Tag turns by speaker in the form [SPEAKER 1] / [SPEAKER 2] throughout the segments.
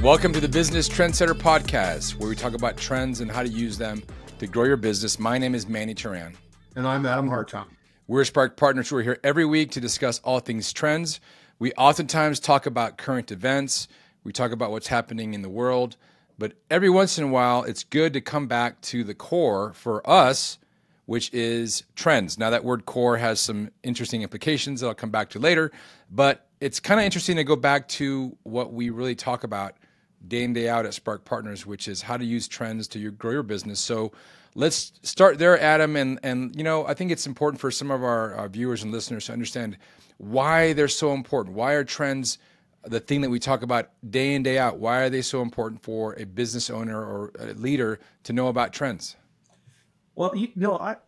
[SPEAKER 1] Welcome to the Business Trendsetter Podcast, where we talk about trends and how to use them to grow your business. My name is Manny Turan.
[SPEAKER 2] And I'm Adam Hartung.
[SPEAKER 1] We're Spark Partners who are here every week to discuss all things trends. We oftentimes talk about current events. We talk about what's happening in the world. But every once in a while, it's good to come back to the core for us, which is trends. Now, that word core has some interesting implications that I'll come back to later. But it's kind of interesting to go back to what we really talk about day in, day out at Spark Partners, which is how to use trends to grow your business. So let's start there, Adam. And you know, I think it's important for some of our viewers and listeners to understand why they're so important. Why are trends the thing that we talk about day in, day out? Why are they so important for a business owner or a leader to know about trends?
[SPEAKER 2] Well,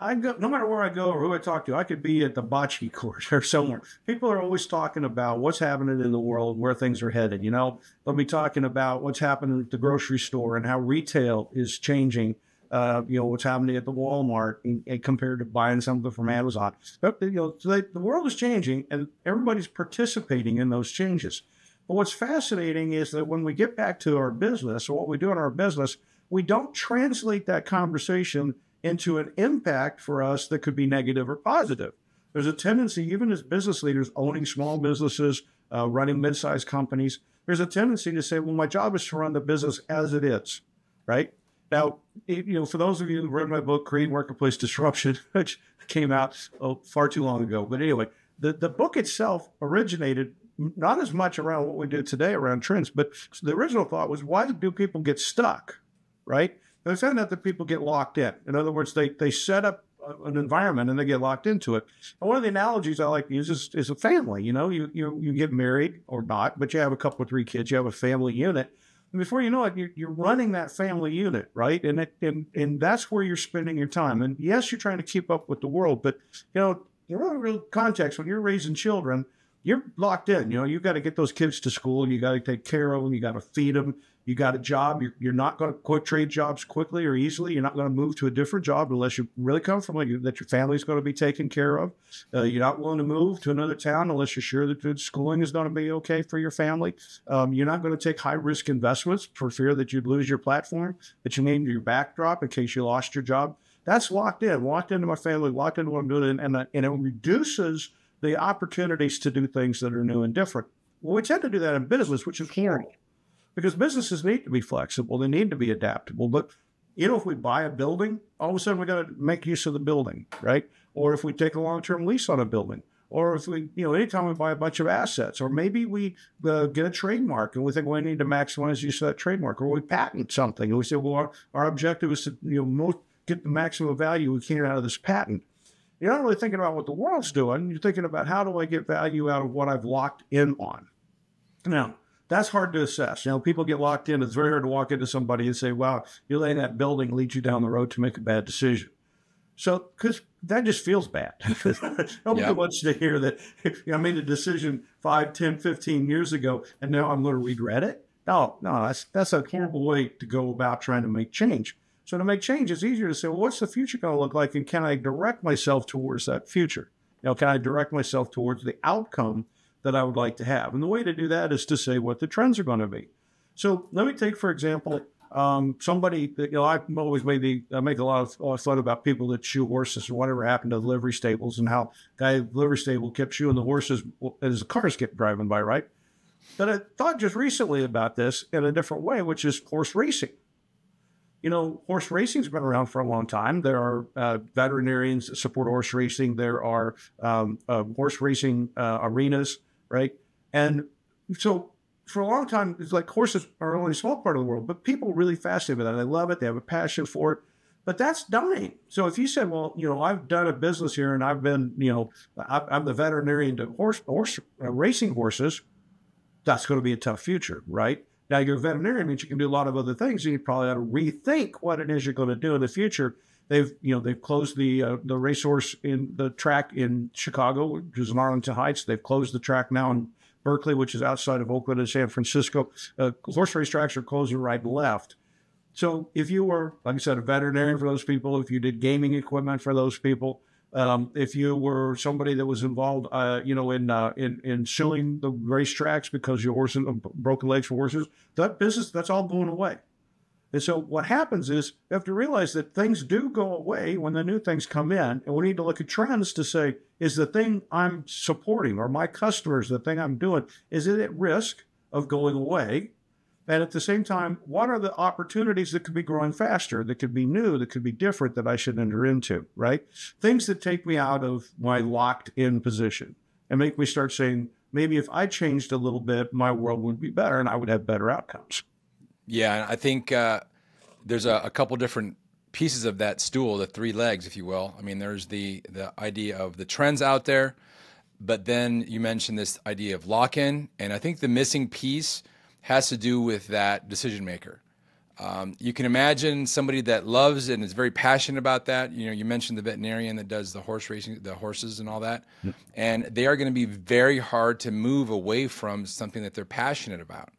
[SPEAKER 2] I go, no matter where I go or who I talk to, I could be at the bocce court or somewhere. People are always talking about what's happening in the world, where things are headed. You know, they'll be talking about what's happening at the grocery store and how retail is changing. What's happening at the Walmart and compared to buying something from Amazon. But, the world is changing and everybody's participating in those changes. But what's fascinating is that when we get back to our business or what we do in our business, we don't translate that conversation into an impact for us that could be negative or positive. There's a tendency, even as business leaders owning small businesses, running mid-sized companies, there's a tendency to say, well, my job is to run the business as it is, right? Now, for those of you who read my book, Creating Workplace Disruption, which came out far too long ago, but anyway, the book itself originated not as much around what we do today around trends, but the original thought was, why do people get stuck, right? And I found out that people get locked in. In other words, they set up an environment and they get locked into it. And one of the analogies I like to use is a family. You get married or not, but you have a couple or three kids, you have a family unit. And before you know it, you're running that family unit, right? And that's where you're spending your time. And yes, you're trying to keep up with the world, but in real context, when you're raising children, you're locked in. You've got to get those kids to school. You got to take care of them. You got to feed them. You got a job. You're not going to quit trade jobs quickly or easily. You're not going to move to a different job unless you're really comfortable that your family's going to be taken care of. You're not willing to move to another town unless you're sure that the schooling is going to be okay for your family. You're not going to take high-risk investments for fear that you'd lose your platform, that you need your backdrop in case you lost your job. That's locked into my family, locked into what I'm doing, and it reduces the opportunities to do things that are new and different. Well, we tend to do that in business, which is horrible. Because businesses need to be flexible. They need to be adaptable. But, if we buy a building, all of a sudden we got to make use of the building, right? Or if we take a long-term lease on a building, or if we, anytime we buy a bunch of assets, or maybe we get a trademark and we think we need to maximize use of that trademark, or we patent something and we say, well, our objective is to, get the maximum value we can out of this patent. You're not really thinking about what the world's doing. You're thinking about how do I get value out of what I've locked in on. Now, that's hard to assess. People get locked in. It's very hard to walk into somebody and say, wow, you're letting that building lead you down the road to make a bad decision. So, because that just feels bad. Nobody wants to hear that I made a decision 5, 10, 15 years ago, and now I'm going to regret it. No, that's a horrible way to go about trying to make change. So to make change, it's easier to say, well, what's the future going to look like, and can I direct myself towards that future? Can I direct myself towards the outcome that I would like to have? And the way to do that is to say what the trends are going to be. So let me take, for example, somebody that, I've always make a lot of fun about people that shoe horses and whatever happened to the livery stables and how guy at the livery stable kept shoeing the horses as the cars kept driving by, right? But I thought just recently about this in a different way, which is horse racing. Horse racing's been around for a long time. There are veterinarians that support horse racing. There are horse racing arenas, right? And so for a long time, it's like horses are only a small part of the world, but people are really fascinated with that. They love it. They have a passion for it. But that's dying. So if you said, well, I've done a business here and I've been, I'm the veterinarian to racing horses, that's going to be a tough future, right? Now, you're a veterinarian, means you can do a lot of other things, and you probably ought to rethink what it is you're going to do in the future. They've closed the racehorse in the track in Chicago, which is in Arlington Heights. They've closed the track now in Berkeley, which is outside of Oakland and San Francisco. Horse race tracks are closing right and left. So if you were, like I said, a veterinarian for those people, if you did gaming equipment for those people, If you were somebody that was involved, in suing the racetracks because your horse broken legs for horses, that business, that's all going away. And so what happens is you have to realize that things do go away when the new things come in. And we need to look at trends to say, is the thing I'm supporting or my customers, the thing I'm doing, is it at risk of going away? And at the same time, what are the opportunities that could be growing faster, that could be new, that could be different that I should enter into, right? Things that take me out of my locked in position and make me start saying, maybe if I changed a little bit, my world would be better and I would have better outcomes.
[SPEAKER 1] Yeah, and I think there's a couple different pieces of that stool, the three legs, if you will. I mean, there's the idea of the trends out there, but then you mentioned this idea of lock-in, and I think the missing piece has to do with that decision maker. You can imagine somebody that loves and is very passionate about that. You know, you mentioned the veterinarian that does the horse racing, the horses and all that, and they are going to be very hard to move away from something that they're passionate about.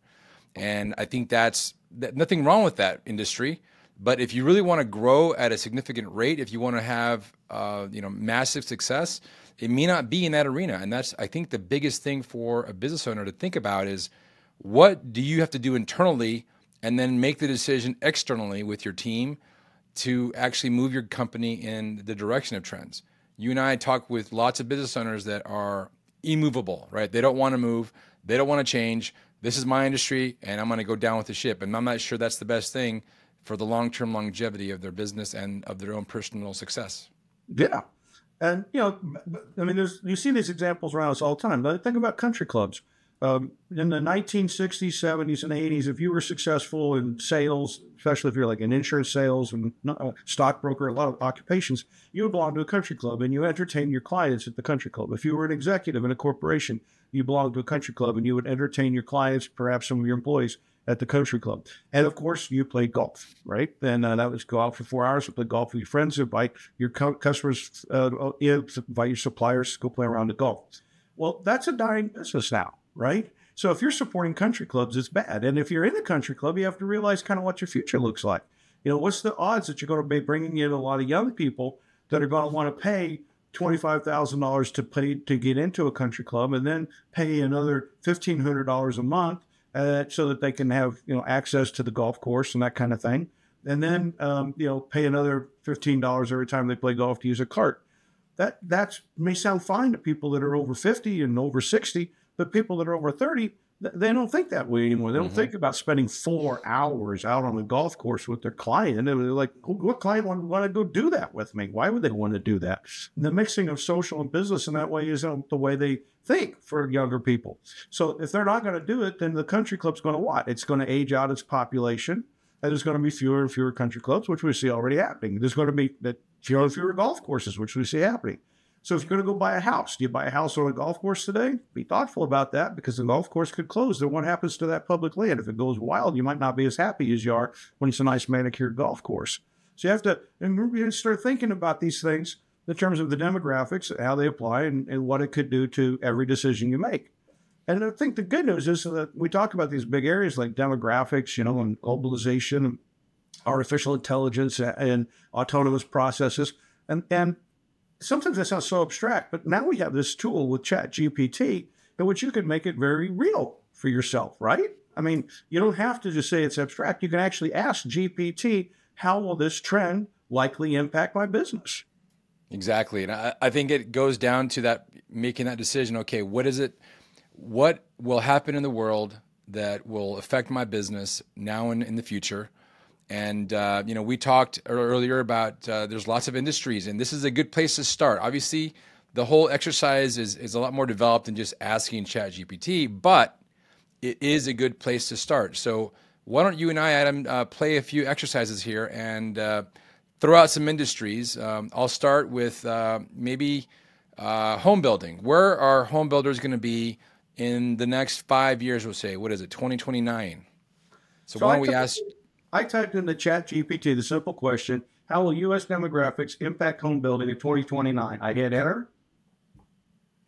[SPEAKER 1] And I think that's nothing wrong with that industry. But if you really want to grow at a significant rate, if you want to have massive success, it may not be in that arena. And that's, I think, the biggest thing for a business owner to think about is, what do you have to do internally, and then make the decision externally with your team to actually move your company in the direction of trends. You and I talk with lots of business owners that are immovable, right? They don't want to move. They don't want to change. This is my industry, and I'm going to go down with the ship. And I'm not sure that's the best thing for the long-term longevity of their business and of their own personal success.
[SPEAKER 2] Yeah. And, I mean, you see these examples around us all the time. Think about country clubs. In the 1960s, 70s, and 80s, if you were successful in sales, especially if you're like in insurance sales and stockbroker, a lot of occupations, you would belong to a country club and you entertain your clients at the country club. If you were an executive in a corporation, you belonged to a country club and you would entertain your clients, perhaps some of your employees, at the country club. And of course, you played golf, right? And that was go out for 4 hours, play golf with your friends, invite your customers, invite your suppliers, go play around the golf. Well, that's a dying business now, right? So if you're supporting country clubs, it's bad. And if you're in a country club, you have to realize kind of what your future looks like. What's the odds that you're going to be bringing in a lot of young people that are going to want to pay $25,000 to get into a country club and then pay another $1,500 a month so that they can have access to the golf course and that kind of thing, and then pay another $15 every time they play golf to use a cart. That may sound fine to people that are over 50 and over 60, but people that are over 30, they don't think that way anymore. They don't think about spending 4 hours out on the golf course with their client. And they're like, what client want to go do that with me? Why would they want to do that? And the mixing of social and business in that way isn't the way they think for younger people. So if they're not going to do it, then the country club's going to what? It's going to age out its population. And there's going to be fewer and fewer country clubs, which we see already happening. There's going to be fewer and fewer golf courses, which we see happening. So if you're going to go buy a house, do you buy a house on a golf course today? Be thoughtful about that, because the golf course could close. Then what happens to that public land? If it goes wild, you might not be as happy as you are when it's a nice manicured golf course. So you have to start thinking about these things in terms of the demographics, how they apply, and what it could do to every decision you make. And I think the good news is that we talk about these big areas like demographics, and globalization, and artificial intelligence, and autonomous processes, and sometimes that sounds so abstract, but now we have this tool with ChatGPT in which you can make it very real for yourself, right? I mean, you don't have to just say it's abstract. You can actually ask GPT, how will this trend likely impact my business?
[SPEAKER 1] Exactly. And I think it goes down to that, making that decision. Okay, what will happen in the world that will affect my business now and in the future? And, we talked earlier about there's lots of industries, and this is a good place to start. Obviously, the whole exercise is a lot more developed than just asking ChatGPT, but it is a good place to start. So why don't you and I, Adam, play a few exercises here and throw out some industries. I'll start with maybe home building. Where are home builders going to be in the next 5 years, we'll say? What is it, 2029? So why don't we ask...
[SPEAKER 2] I typed in the ChatGPT the simple question, how will U.S. demographics impact home building in 2029? I hit enter.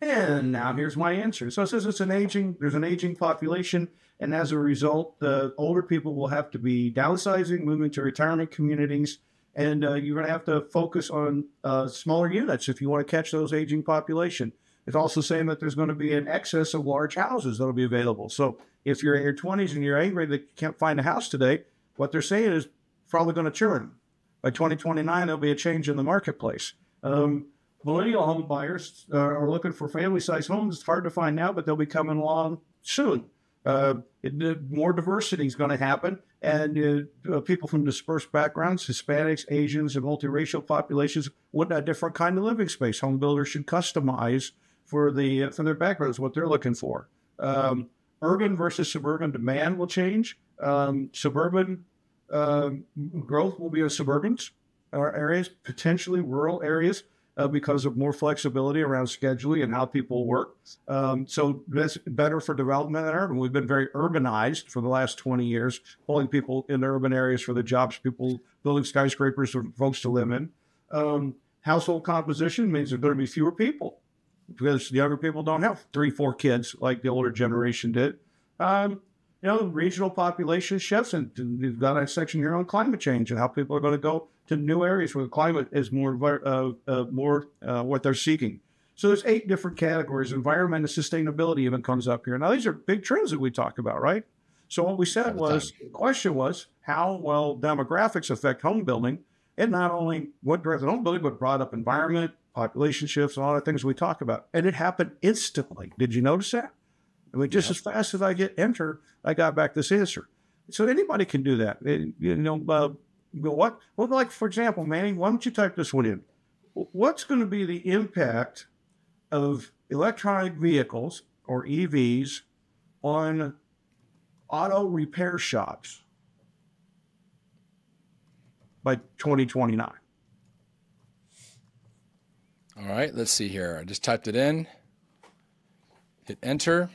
[SPEAKER 2] And now here's my answer. So it says there's an aging population, and as a result, the older people will have to be downsizing, moving to retirement communities, And you're going to have to focus on smaller units if you want to catch those aging population. It's also saying that there's going to be an excess of large houses that will be available. So if you're in your 20s and you're angry that you can't find a house today, what they're saying is probably going to churn. By 2029, there'll be a change in the marketplace. Millennial home buyers are looking for family-sized homes. It's hard to find now, but they'll be coming along soon. More diversity is going to happen, and people from dispersed backgrounds, Hispanics, Asians, and multiracial populations want a different kind of living space. Home builders should customize for their backgrounds what they're looking for. Urban versus suburban demand will change. Suburban growth will be in suburban areas, potentially rural areas, because of more flexibility around scheduling and how people work. So that's better for development in urban. We've been very urbanized for the last 20 years, pulling people in urban areas for the jobs, people building skyscrapers for folks to live in. Household composition means there's going to be fewer people because the younger people don't have 3-4 kids like the older generation did. Regional population shifts, and you've got a section here on climate change and how people are going to go to new areas where the climate is more what they're seeking. So there's 8 different categories. Environment and sustainability even comes up here. Now, these are big trends that we talk about, right? So what we said was, the question was, how will demographics affect home building? And not only what directs home building, but brought up environment, population shifts, and all the things we talk about. And it happened instantly. Did you notice that? I mean, just as fast as I hit enter, I got back this answer. So anybody can do that. Like, for example, Manny, why don't you type this one in? What's going to be the impact of electronic vehicles, or EVs, on auto repair shops by 2029?
[SPEAKER 1] All right, let's see here. I just typed it in. Hit enter.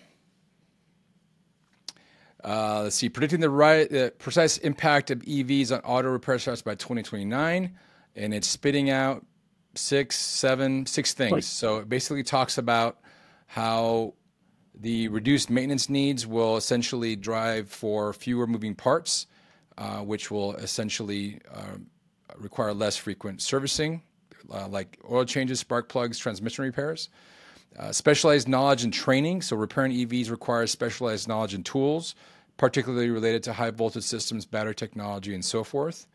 [SPEAKER 1] Let's see, predicting the precise impact of EVs on auto repair shops by 2029, and it's spitting out six things. Right. So it basically talks about how the reduced maintenance needs will essentially drive for fewer moving parts, which will essentially require less frequent servicing, like oil changes, spark plugs, transmission repairs. Specialized knowledge and training. So repairing EVs requires specialized knowledge and tools, particularly related to high voltage systems, battery technology, and so forth.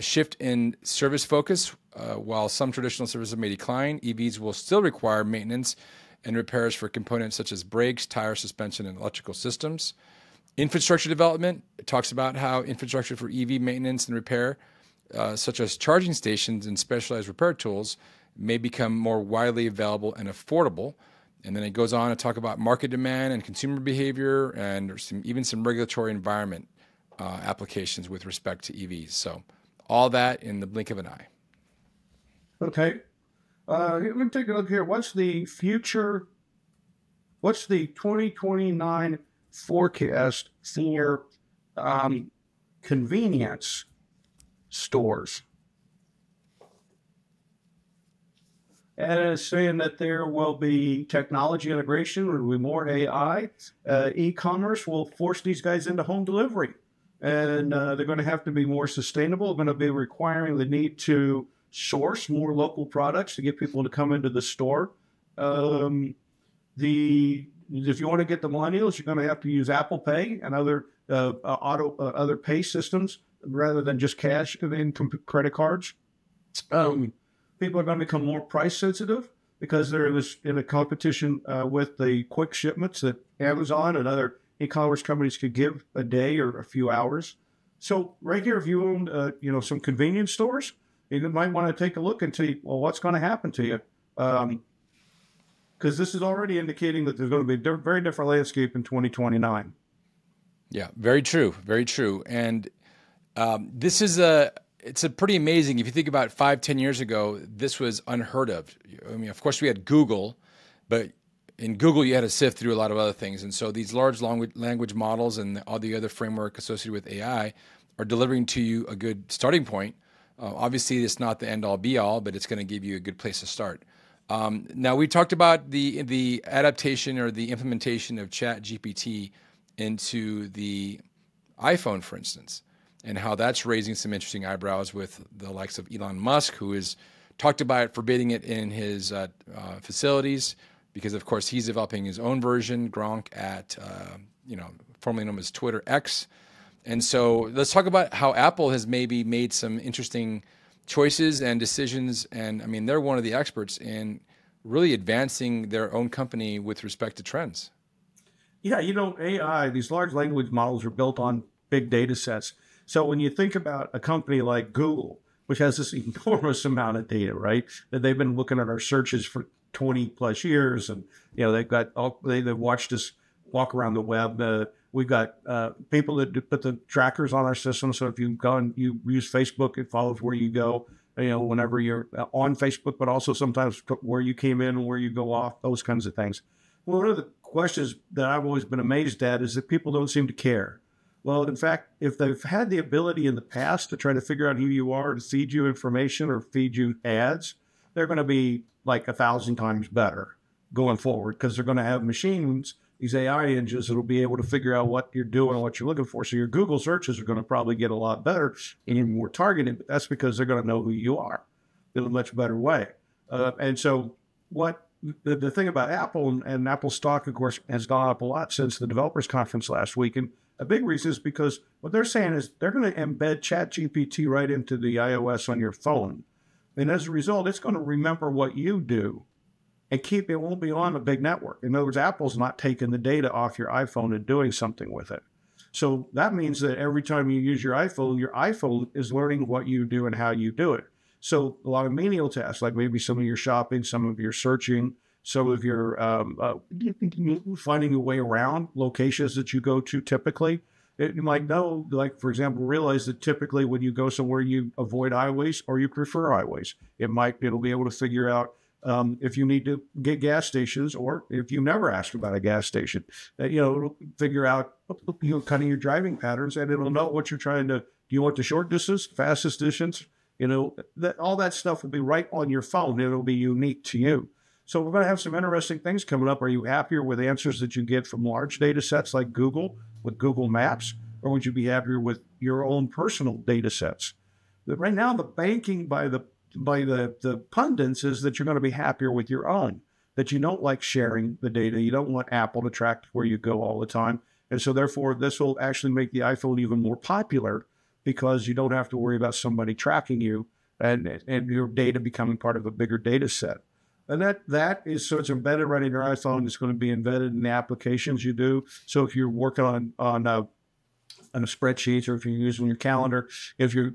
[SPEAKER 1] Shift in service focus. While some traditional services may decline, EVs will still require maintenance and repairs for components such as brakes, tire, suspension, and electrical systems. Infrastructure development. It talks about how infrastructure for EV maintenance and repair, such as charging stations and specialized repair tools, may become more widely available and affordable. And then it goes on to talk about market demand and consumer behavior, and even some regulatory environment applications with respect to EVs. So all that in the blink of an eye.
[SPEAKER 2] Okay. Let me take a look here. What's the 2029 forecast for convenience stores? And it's saying that there will be technology integration, there will be more AI. E-commerce will force these guys into home delivery. And they're going to have to be more sustainable. They're going to be requiring the need to source more local products to get people to come into the store. If you want to get the millennials, you're going to have to use Apple Pay and other other pay systems rather than just cash and credit cards. People are going to become more price sensitive because they're in a competition with the quick shipments that Amazon and other e-commerce companies could give a day or a few hours. So right here, if you own some convenience stores, you might want to take a look and see, well, what's going to happen to you? Because this is already indicating that there's going to be a very different landscape in 2029.
[SPEAKER 1] Yeah, very true, very true. And it's a pretty amazing. If you think about 5-10 years ago, this was unheard of. I mean, of course, we had Google, but in Google, you had to sift through a lot of other things. And so these large language models and all the other framework associated with AI are delivering to you a good starting point. Obviously, it's not the end-all, be-all, but it's going to give you a good place to start. Now, we talked about the adaptation or the implementation of ChatGPT into the iPhone, for instance. and how that's raising some interesting eyebrows with the likes of Elon Musk, who has talked about forbidding it in his facilities because, of course, he's developing his own version, Gronk, at, formerly known as Twitter X. And so let's talk about how Apple has maybe made some interesting choices and decisions. And I mean, they're one of the experts in really advancing their own company with respect to trends.
[SPEAKER 2] Yeah, AI, these large language models are built on big data sets. So when you think about a company like Google, which has this enormous amount of data, right? That they've been looking at our searches for 20 plus years, and they've watched us walk around the web. We've got people that put the trackers on our system. So if you've gone, you use Facebook, it follows where you go, whenever you're on Facebook, but also sometimes where you came in and where you go off, those kinds of things. One of the questions that I've always been amazed at is that people don't seem to care. Well, in fact, if they've had the ability in the past to try to figure out who you are and feed you information or feed you ads, they're going to be like 1,000 times better going forward because they're going to have machines, these AI engines that will be able to figure out what you're doing and what you're looking for. So your Google searches are going to probably get a lot better and even more targeted, but that's because they're going to know who you are in a much better way. And so what the thing about Apple and Apple stock, of course, has gone up a lot since the developers conference last week. And a big reason is because what they're saying is they're going to embed ChatGPT right into the iOS on your phone. And as a result, it's going to remember what you do and it won't be on a big network. In other words, Apple's not taking the data off your iPhone and doing something with it. So that means that every time you use your iPhone is learning what you do and how you do it. So a lot of menial tasks, like maybe some of your shopping, some of your searching, some of your finding your way around locations that you go to typically. You might know, like, for example, realize that typically when you go somewhere, you avoid highways or you prefer highways. It'll be able to figure out if you need to get gas stations or if you never asked about a gas station. It'll figure out kind of your driving patterns, and it'll know what you're trying to. Do you want the short distance, fastest distance? All that stuff will be right on your phone. It'll be unique to you. So we're going to have some interesting things coming up. Are you happier with answers that you get from large data sets like Google with Google Maps, or would you be happier with your own personal data sets? But right now, the banking by the pundits is that you're going to be happier with your own, that you don't like sharing the data. You don't want Apple to track where you go all the time. And so therefore, this will actually make the iPhone even more popular because you don't have to worry about somebody tracking you and your data becoming part of a bigger data set. And that is, so it's embedded right in your iPhone. It's going to be embedded in the applications you do. So if you're working on a spreadsheet, or if you're using your calendar, if you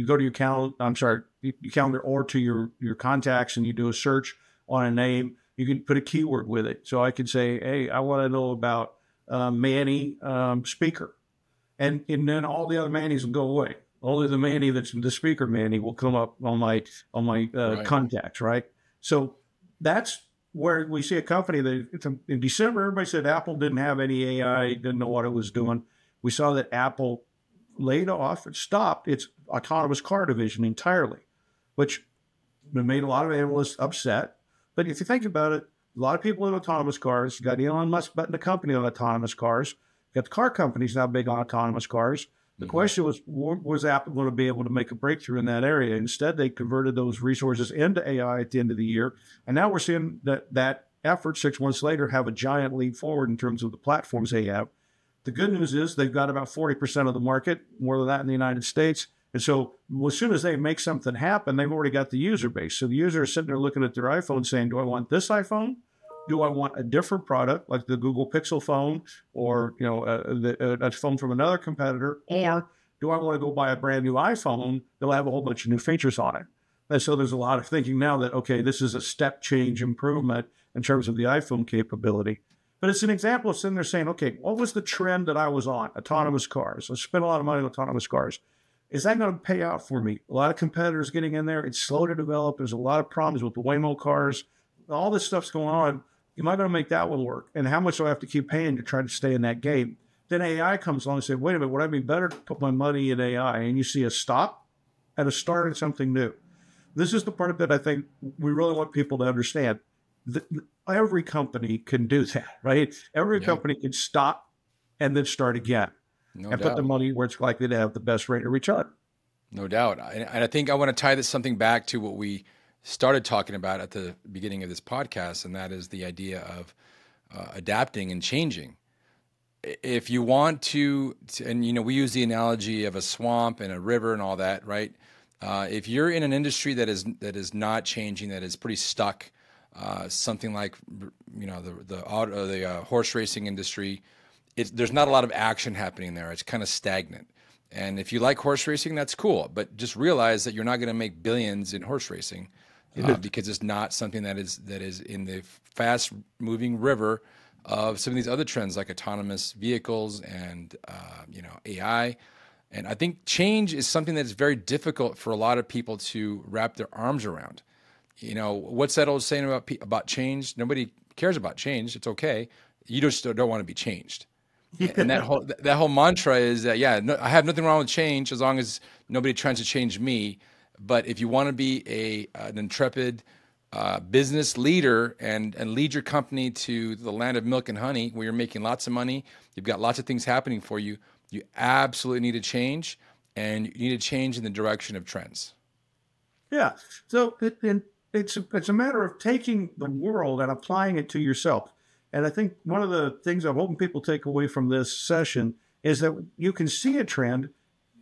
[SPEAKER 2] go to your calendar or to your contacts and you do a search on a name, you can put a keyword with it. So I could say, hey, I want to know about Manny speaker. And then all the other Mannys will go away. Only the Manny that's the speaker Manny will come up on my right. Contacts, right? So that's where we see a company that in December, everybody said Apple didn't have any AI, didn't know what it was doing. We saw that Apple laid off and stopped its autonomous car division entirely, which made a lot of analysts upset. But if you think about it, a lot of people in autonomous cars. You got Elon Musk betting the company on autonomous cars. You got the car companies now big on autonomous cars. The question was Apple going to be able to make a breakthrough in that area? Instead, they converted those resources into AI at the end of the year. And now we're seeing that effort 6 months later have a giant leap forward in terms of the platforms they have. The good news is they've got about 40% of the market, more than that in the United States. And so as soon as they make something happen, they've already got the user base. So the user is sitting there looking at their iPhone saying, do I want this iPhone? Do I want a different product like the Google Pixel phone or a phone from another competitor? Or do I want to go buy a brand new iPhone that'll have a whole bunch of new features on it? And so there's a lot of thinking now that, okay, this is a step change improvement in terms of the iPhone capability. But it's an example of sitting there saying, okay, what was the trend that I was on? Autonomous cars. I spent a lot of money on autonomous cars. Is that going to pay out for me? A lot of competitors getting in there. It's slow to develop. There's a lot of problems with the Waymo cars. All this stuff's going on. Am I going to make that one work? And how much do I have to keep paying to try to stay in that game? Then AI comes along and says, wait a minute, would I be better to put my money in AI? And you see a stop and a start in something new. This is the part that I think we really want people to understand. Every company can do that, right? Every company can stop and then start again.
[SPEAKER 1] No
[SPEAKER 2] and put the
[SPEAKER 1] doubt.
[SPEAKER 2] money where it's likely to have the best rate of return.
[SPEAKER 1] No doubt. And I think I want to tie this something back to what we started talking about at the beginning of this podcast, and that is the idea of adapting and changing. If you want to, and we use the analogy of a swamp and a river and all that, right? If you're in an industry that is not changing, that is pretty stuck, something like the horse racing industry, there's not a lot of action happening there. It's kind of stagnant. And if you like horse racing, that's cool. But just realize that you're not going to make billions in horse racing because it's not something that is in the fast moving river of some of these other trends like autonomous vehicles and AI. And I think change is something that's very difficult for a lot of people to wrap their arms around. What's that old saying about change? Nobody cares about change. It's okay. You just don't want to be changed. And that whole mantra is that, I have nothing wrong with change as long as nobody tries to change me. But if you want to be an intrepid business leader and lead your company to the land of milk and honey, where you're making lots of money, you've got lots of things happening for you, you absolutely need to change, and you need to change in the direction of trends.
[SPEAKER 2] Yeah. So it's a matter of taking the world and applying it to yourself. And I think one of the things I'm hoping people take away from this session is that you can see a trend.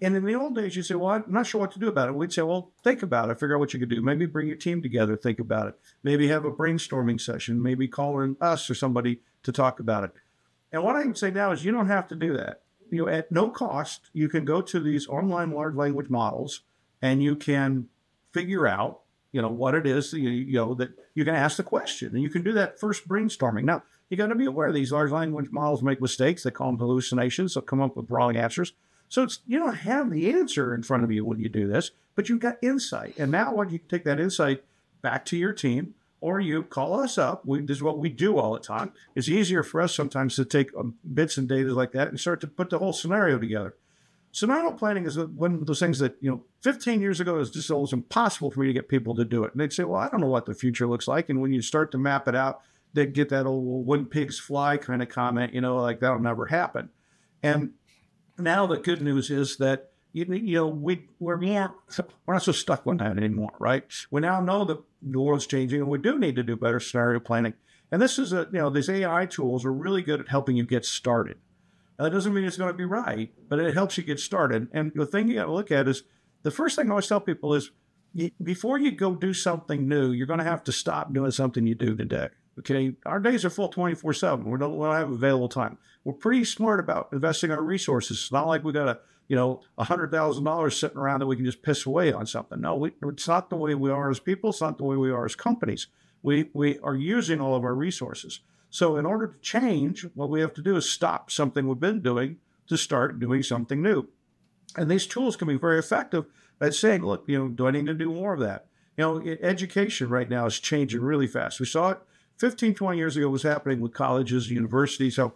[SPEAKER 2] And in the old days, you say, well, I'm not sure what to do about it. We'd say, well, think about it, figure out what you could do. Maybe bring your team together, think about it. Maybe have a brainstorming session, maybe call in us or somebody to talk about it. And what I can say now is you don't have to do that. At no cost, you can go to these online large language models and you can figure out, what it is, that you can ask the question. And you can do that first brainstorming. Now, you got to be aware these large language models make mistakes. They call them hallucinations. They'll come up with wrong answers. So you don't have the answer in front of you when you do this, but you've got insight. And now when you take that insight back to your team, or you call us up, this is what we do all the time. It's easier for us sometimes to take bits and data like that and start to put the whole scenario together. Scenario planning is one of those things that, 15 years ago, it was just almost impossible for me to get people to do it. And they'd say, well, I don't know what the future looks like. And when you start to map it out, they'd get that old when pigs fly kind of comment, like that'll never happen. And now the good news is that, we're not so stuck with that anymore, right? We now know that the world's changing and we do need to do better scenario planning. And this is these AI tools are really good at helping you get started. Now, that doesn't mean it's going to be right, but it helps you get started. And the thing you got to look at is the first thing I always tell people is before you go do something new, you're going to have to stop doing something you do today. Okay, our days are full 24/7. We don't have available time. We're pretty smart about investing our resources. It's not like we got $100,000 sitting around that we can just piss away on something. No, it's not the way we are as people. It's not the way we are as companies. We are using all of our resources. So in order to change, what we have to do is stop something we've been doing to start doing something new. And these tools can be very effective at saying, look, do I need to do more of that? Education right now is changing really fast. We saw it 15, 20 years ago was happening with colleges, universities. So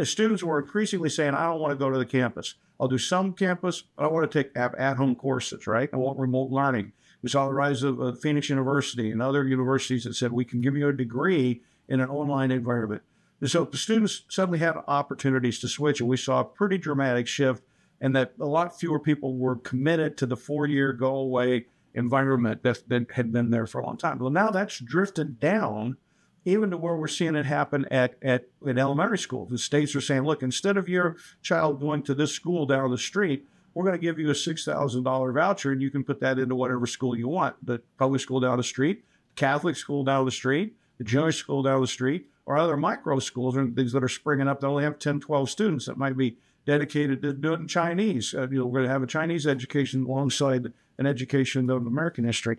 [SPEAKER 2] students were increasingly saying, I don't want to go to the campus. I'll do some campus, but I want to take at-home courses, right? I want remote learning. We saw the rise of Phoenix University and other universities that said, we can give you a degree in an online environment. And so the students suddenly had opportunities to switch, and we saw a pretty dramatic shift, and that a lot fewer people were committed to the 4-year go-away environment that had been there for a long time. Well, now that's drifted down even to where we're seeing it happen at elementary school. The states are saying, look, instead of your child going to this school down the street, we're going to give you a $6,000 voucher, and you can put that into whatever school you want. The public school down the street, Catholic school down the street, the Jewish school down the street, or other micro schools and things that are springing up that only have 10, 12 students that might be dedicated to doing Chinese. We're going to have a Chinese education alongside an education of American history.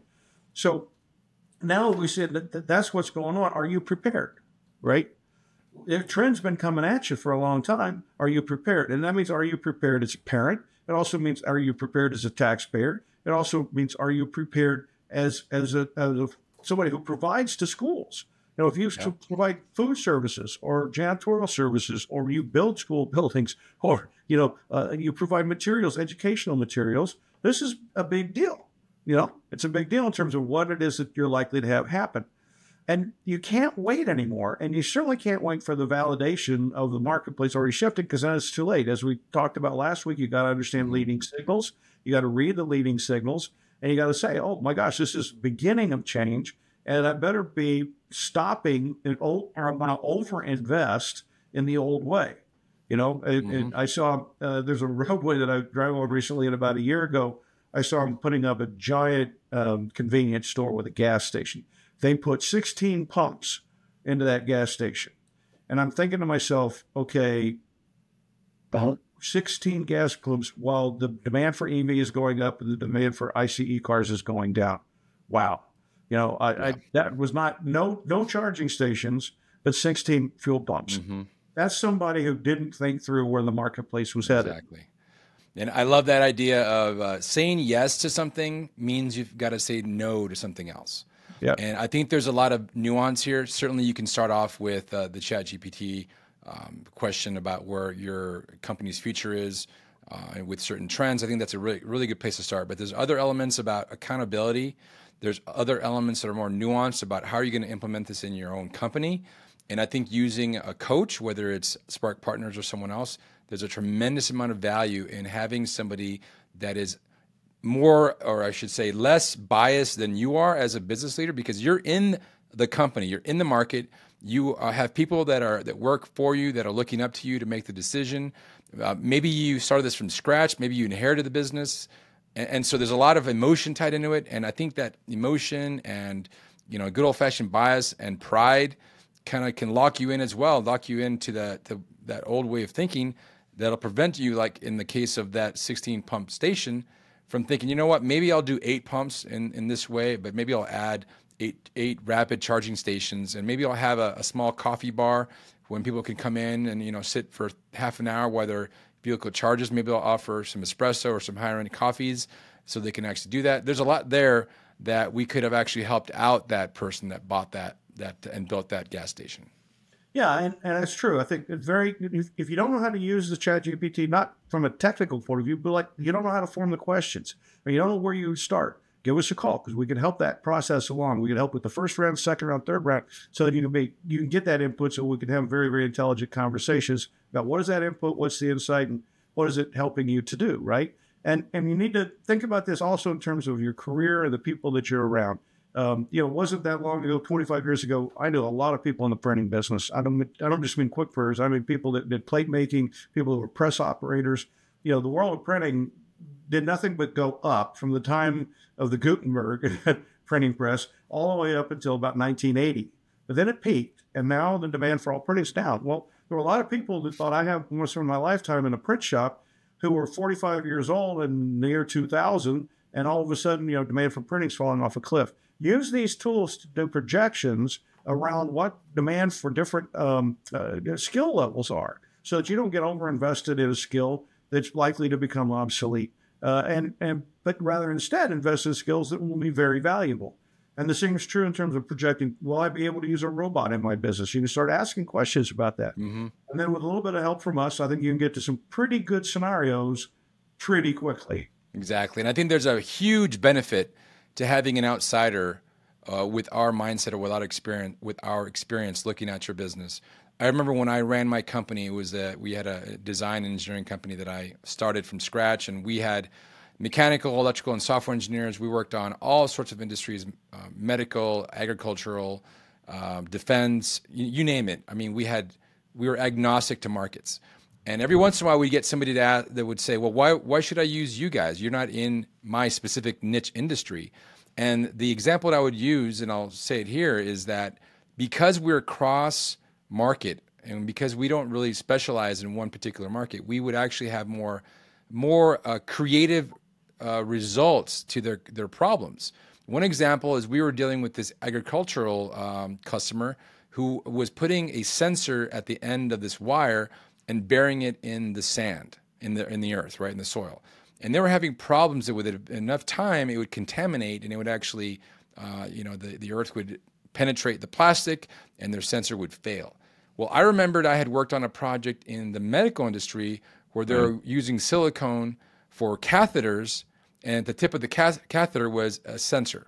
[SPEAKER 2] So now we said that's what's going on. Are you prepared, right? The trend's been coming at you for a long time. Are you prepared? And that means, are you prepared as a parent? It also means, are you prepared as a taxpayer? It also means, are you prepared as somebody who provides to schools? If you provide food services or janitorial services, or you build school buildings, or, you provide materials, educational materials, this is a big deal. It's a big deal in terms of what it is that you're likely to have happen. And you can't wait anymore. And you certainly can't wait for the validation of the marketplace already shifting, because then it's too late. As we talked about last week, you got to understand leading signals. You got to read the leading signals, and you got to say, oh my gosh, this is beginning of change. And I better be stopping or I'm going to over invest in the old way. You know, I saw there's a roadway that I drove on recently, and about a year ago, I saw them putting up a giant convenience store with a gas station. They put 16 pumps into that gas station. And I'm thinking to myself, okay, 16 gas pumps while the demand for EV is going up and the demand for ICE cars is going down. Wow. You know, that was not, no charging stations, but 16 fuel pumps. That's somebody who didn't think through where the marketplace was headed.
[SPEAKER 1] Exactly. And I love that idea of saying yes to something means you've got to say no to something else.
[SPEAKER 2] Yeah.
[SPEAKER 1] And I think there's a lot of nuance here. Certainly you can start off with the ChatGPT question about where your company's future is and with certain trends. I think that's a really, really good place to start. But there's other elements about accountability. There's other elements that are more nuanced about how are you going to implement this in your own company. And I think using a coach, whether it's Spark Partners or someone else, there's a tremendous amount of value in having somebody that is more, or I should say less biased than you are as a business leader, because you're in the company, you're in the market, you have people that work for you, that are looking up to you to make the decision. Maybe you started this from scratch, maybe you inherited the business. And so there's a lot of emotion tied into it. And I think that emotion and, you know, good old fashioned bias and pride kind of can lock you in as well, lock you into that old way of thinking that'll prevent you, like in the case of that 16 pump station, from thinking, you know what, maybe I'll do 8 pumps in this way, but maybe I'll add eight rapid charging stations, and maybe I'll have a small coffee bar when people can come in and, you know, sit for half an hour while their vehicle charges. Maybe I'll offer some espresso or some higher end coffees so they can actually do that. There's a lot there that we could have actually helped out that person that bought that and built that gas station.
[SPEAKER 2] Yeah, and that's true. I think it's very, if you don't know how to use the ChatGPT, not from a technical point of view, but like you don't know how to form the questions, or you don't know where you start, give us a call, because we can help that process along. We can help with the first round, second round, third round, so that you can get that input, so we can have very, very intelligent conversations about what is that input, what's the insight, and what is it helping you to do, right? And you need to think about this also in terms of your career and the people that you're around. You know, it wasn't that long ago, 25 years ago, I knew a lot of people in the printing business. I don't just mean quick printers. I mean people that did plate making, people who were press operators. You know, the world of printing did nothing but go up from the time of the Gutenberg printing press all the way up until about 1980. But then it peaked, and now the demand for all printing is down. Well, there were a lot of people that thought I have most of my lifetime in a print shop who were 45 years old in the year 2000, and all of a sudden, you know, demand for printing is falling off a cliff. Use these tools to do projections around what demand for different skill levels are, so that you don't get overinvested in a skill that's likely to become obsolete, but rather instead invest in skills that will be very valuable. And the same is true in terms of projecting, will I be able to use a robot in my business? You can start asking questions about that. And then with a little bit of help from us, I think you can get to some pretty good scenarios pretty quickly.
[SPEAKER 1] Exactly. And I think there's a huge benefit to having an outsider with our mindset or with our experience looking at your business. I remember when I ran my company, we had a design and engineering company that I started from scratch, and we had mechanical, electrical, and software engineers. We worked on all sorts of industries, medical, agricultural, defense, you name it. I mean, we were agnostic to markets. And every once in a while, we get somebody that would say, well, why should I use you guys? You're not in my specific niche industry. And the example that I would use, and I'll say it here, is that because we're cross-market and because we don't really specialize in one particular market, we would actually have more creative results to their problems. One example is we were dealing with this agricultural customer who was putting a sensor at the end of this wire and burying it in the sand, in the earth, right, in the soil. And they were having problems with it. Enough time, it would contaminate, and it would actually, the earth would penetrate the plastic, and their sensor would fail. Well, I remembered I had worked on a project in the medical industry where they were using silicone for catheters, and at the tip of the catheter was a sensor.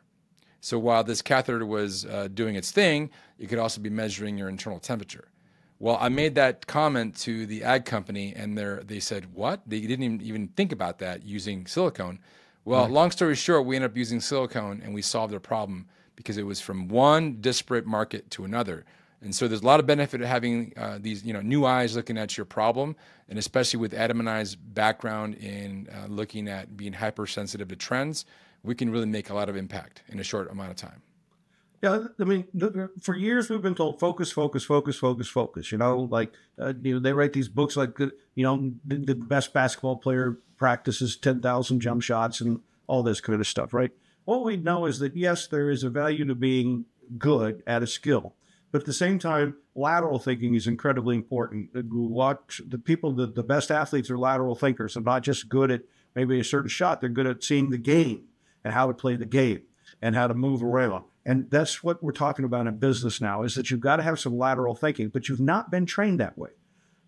[SPEAKER 1] So while this catheter was doing its thing, it could also be measuring your internal temperature. Well, I made that comment to the ag company, and they said, what? They didn't even think about that using silicone. Well, long story short, we ended up using silicone, and we solved their problem because it was from one disparate market to another. And so there's a lot of benefit of having these new eyes looking at your problem, and especially with Adam and I's background in looking at being hypersensitive to trends, we can really make a lot of impact in a short amount of time.
[SPEAKER 2] Yeah, I mean, for years we've been told focus, focus, focus, focus, focus. They write these books like, the best basketball player practices 10,000 jump shots and all this kind of stuff, right? What we know is that, yes, there is a value to being good at a skill. But at the same time, lateral thinking is incredibly important. Watch the people, the best athletes are lateral thinkers. They're not just good at maybe a certain shot. They're good at seeing the game and how to play the game and how to move around. And that's what we're talking about in business now, is that you've got to have some lateral thinking, but you've not been trained that way.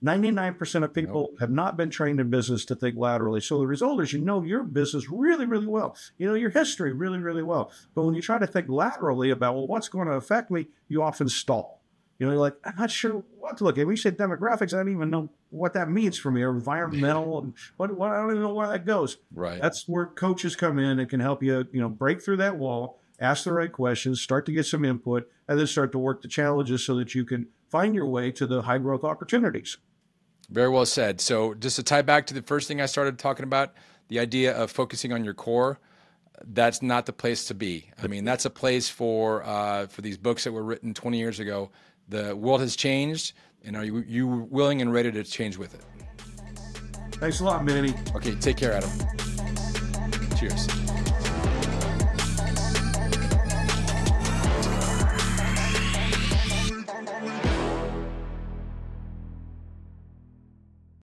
[SPEAKER 2] 99% of people have not been trained in business to think laterally. So the result is, your business really, really well. Your history really, really well. But when you try to think laterally about, well, what's going to affect me, you often stall. You're like, I'm not sure what to look at. We say demographics, I don't even know what that means for me, or environmental, and what I don't even know where that goes.
[SPEAKER 1] Right.
[SPEAKER 2] That's where coaches come in and can help you, break through that wall, ask the right questions, start to get some input, and then start to work the challenges so that you can find your way to the high growth opportunities.
[SPEAKER 1] Very well said. So just to tie back to the first thing I started talking about, the idea of focusing on your core, that's not the place to be. I mean, that's a place for these books that were written 20 years ago. The world has changed, and are you willing and ready to change with it?
[SPEAKER 2] Thanks a lot, Manny.
[SPEAKER 1] Okay, take care, Adam. Cheers.